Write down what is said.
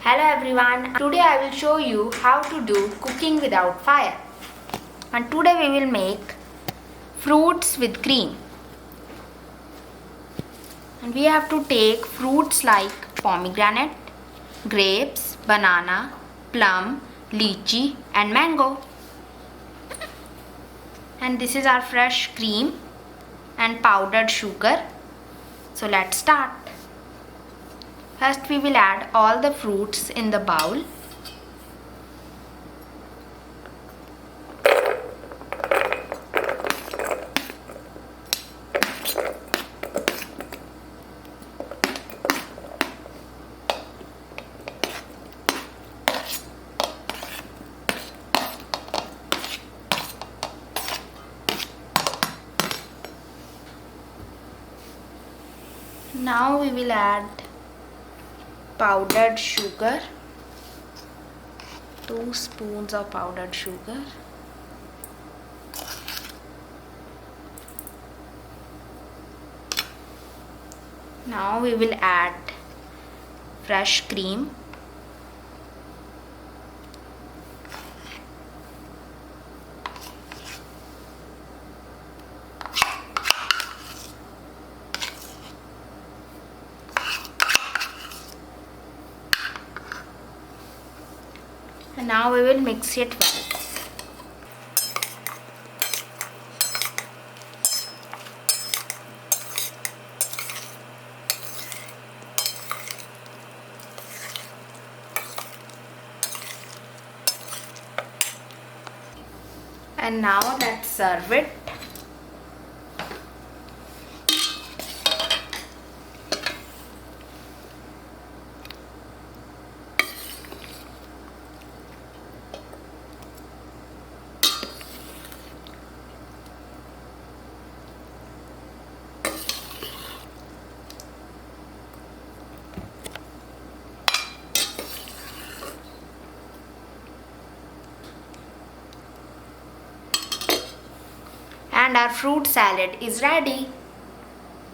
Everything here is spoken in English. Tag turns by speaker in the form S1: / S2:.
S1: Hello everyone, today I will show you how to do cooking without fire. And today we will make fruits with cream. And we have to take fruits like pomegranate, grapes, banana, plum, lychee and mango. And this is our fresh cream and powdered sugar. So let's start. First we will add all the fruits in the bowl. Now we will add powdered sugar, 2 spoons of powdered sugar. Now we will add fresh cream. And now we will mix it well. And now let's serve it. And our fruit salad is ready.